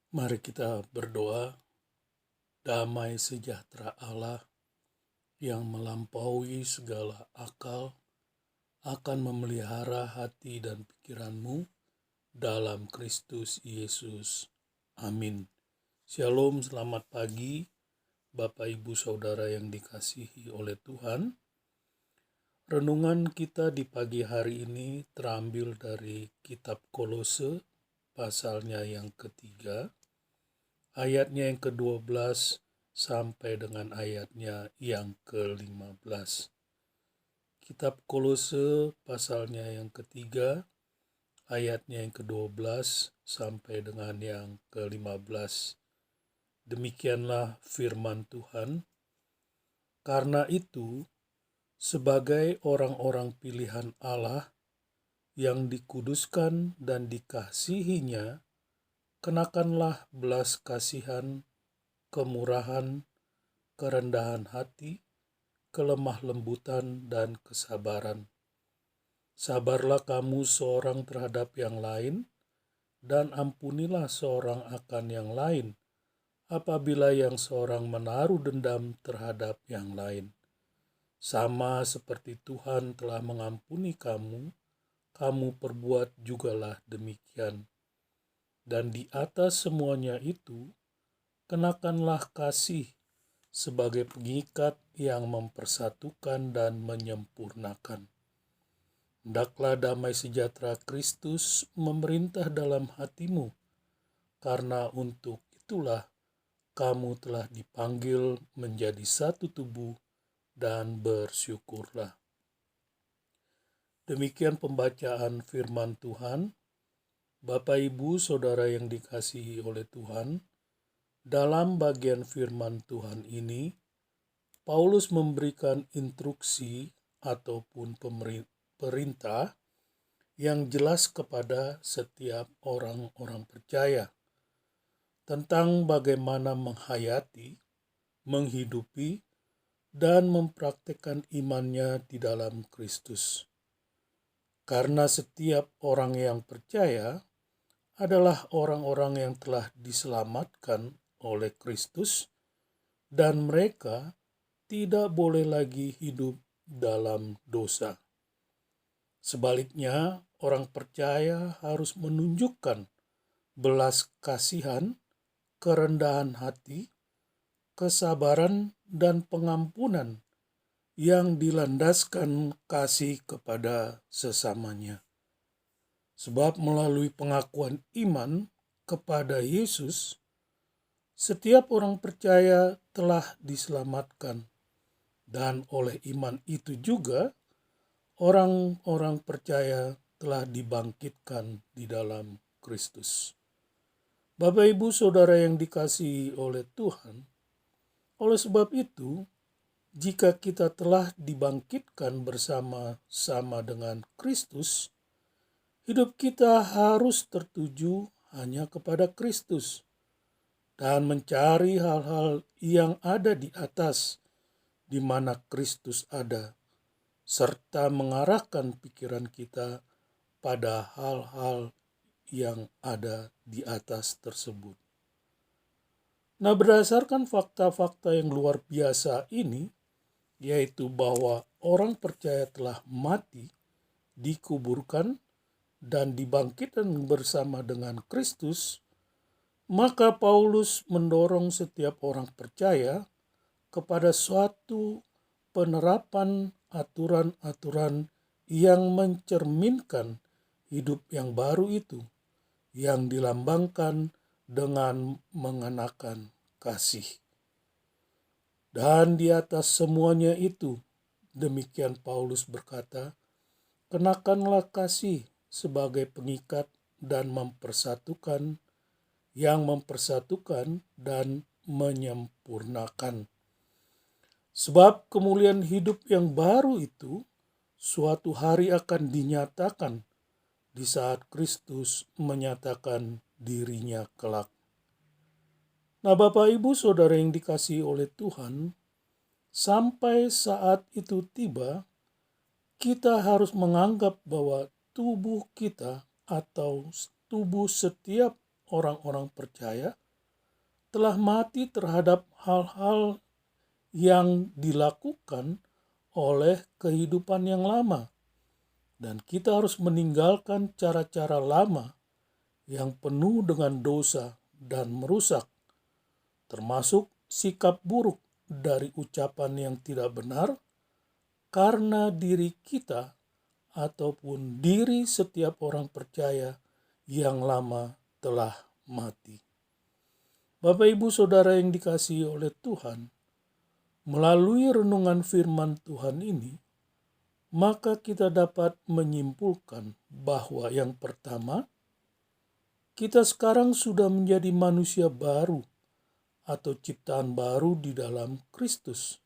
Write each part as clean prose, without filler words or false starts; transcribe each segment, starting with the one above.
Mari kita berdoa. Damai sejahtera Allah yang melampaui segala akal akan memelihara hati dan pikiranmu dalam Kristus Yesus. Amin. Shalom, selamat pagi Bapak Ibu Saudara yang dikasihi oleh Tuhan. Renungan kita di pagi hari ini terambil dari kitab Kolose pasalnya yang ketiga, ayatnya yang ke-12 sampai dengan ayatnya yang ke-15. Kitab Kolose pasalnya yang ketiga, ayatnya yang ke-12 sampai dengan yang ke-15. Demikianlah firman Tuhan. Karena itu, sebagai orang-orang pilihan Allah yang dikuduskan dan dikasihinya, kenakanlah belas kasihan, kemurahan, kerendahan hati, kelemah lembutan, dan kesabaran. Sabarlah kamu seorang terhadap yang lain, dan ampunilah seorang akan yang lain, apabila yang seorang menaruh dendam terhadap yang lain. Sama seperti Tuhan telah mengampuni kamu, kamu perbuat jugalah demikian. Dan di atas semuanya itu, kenakanlah kasih sebagai pengikat yang mempersatukan dan menyempurnakan. Hendaklah damai sejahtera Kristus memerintah dalam hatimu, karena untuk itulah kamu telah dipanggil menjadi satu tubuh dan bersyukurlah. Demikian pembacaan firman Tuhan. Bapak, Ibu, Saudara yang dikasihi oleh Tuhan, dalam bagian firman Tuhan ini, Paulus memberikan instruksi ataupun perintah yang jelas kepada setiap orang-orang percaya tentang bagaimana menghayati, menghidupi, dan mempraktikkan imannya di dalam Kristus. Karena setiap orang yang percaya adalah orang-orang yang telah diselamatkan oleh Kristus, dan mereka tidak boleh lagi hidup dalam dosa. Sebaliknya, orang percaya harus menunjukkan belas kasihan, kerendahan hati, kesabaran, dan pengampunan yang dilandaskan kasih kepada sesamanya. Sebab melalui pengakuan iman kepada Yesus, setiap orang percaya telah diselamatkan, dan oleh iman itu juga orang-orang percaya telah dibangkitkan di dalam Kristus. Bapak, Ibu, Saudara yang dikasihi oleh Tuhan, oleh sebab itu, jika kita telah dibangkitkan bersama-sama dengan Kristus, hidup kita harus tertuju hanya kepada Kristus dan mencari hal-hal yang ada di atas, di mana Kristus ada, serta mengarahkan pikiran kita pada hal-hal yang ada di atas tersebut. Nah, berdasarkan fakta-fakta yang luar biasa ini, yaitu bahwa orang percaya telah mati, dikuburkan, dan dibangkitkan bersama dengan Kristus, maka Paulus mendorong setiap orang percaya kepada suatu penerapan aturan-aturan yang mencerminkan hidup yang baru itu, yang dilambangkan dengan mengenakan kasih. Dan di atas semuanya itu, demikian Paulus berkata, kenakanlah kasih sebagai pengikat dan mempersatukan, yang mempersatukan dan menyempurnakan. Sebab kemuliaan hidup yang baru itu suatu hari akan dinyatakan di saat Kristus menyatakan dirinya kelak. Nah, Bapak, Ibu, Saudara yang dikasihi oleh Tuhan, sampai saat itu tiba, kita harus menganggap bahwa tubuh kita atau tubuh setiap orang-orang percaya telah mati terhadap hal-hal yang dilakukan oleh kehidupan yang lama. Dan kita harus meninggalkan cara-cara lama yang penuh dengan dosa dan merusak, termasuk sikap buruk dari ucapan yang tidak benar, karena diri kita ataupun diri setiap orang percaya yang lama telah mati. Bapak, Ibu, Saudara yang dikasihi oleh Tuhan, melalui renungan firman Tuhan ini, maka kita dapat menyimpulkan bahwa yang pertama, kita sekarang sudah menjadi manusia baru atau ciptaan baru di dalam Kristus.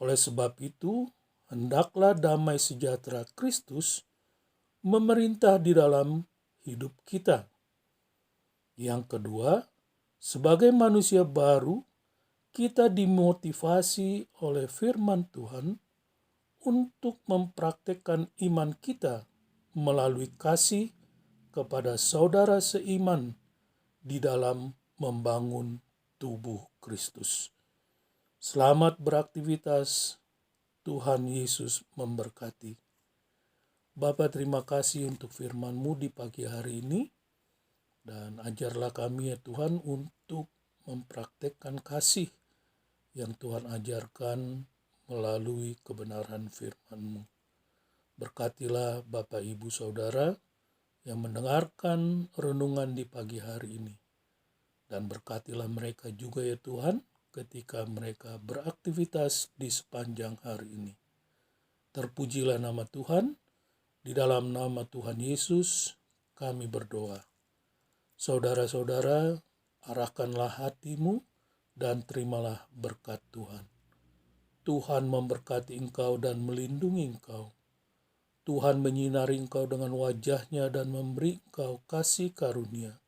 Oleh sebab itu, hendaklah damai sejahtera Kristus memerintah di dalam hidup kita. Yang kedua, sebagai manusia baru, kita dimotivasi oleh firman Tuhan untuk mempraktekkan iman kita melalui kasih kepada saudara seiman di dalam membangun tubuh Kristus. Selamat beraktivitas, Tuhan Yesus memberkati. Bapa, terima kasih untuk firman-Mu di pagi hari ini, dan ajarlah kami ya Tuhan untuk mempraktekkan kasih yang Tuhan ajarkan melalui kebenaran firman-Mu. Berkatilah Bapak, Ibu, Saudara yang mendengarkan renungan di pagi hari ini. Dan berkatilah mereka juga ya Tuhan ketika mereka beraktivitas di sepanjang hari ini. Terpujilah nama Tuhan, di dalam nama Tuhan Yesus kami berdoa. Saudara-saudara, arahkanlah hatimu dan terimalah berkat Tuhan. Tuhan memberkati engkau dan melindungi engkau. Tuhan menyinari engkau dengan wajah-Nya dan memberi engkau kasih karunia.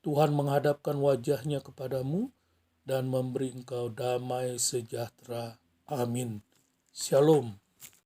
Tuhan menghadapkan wajah-Nya kepadamu dan memberi engkau damai sejahtera. Amin. Shalom.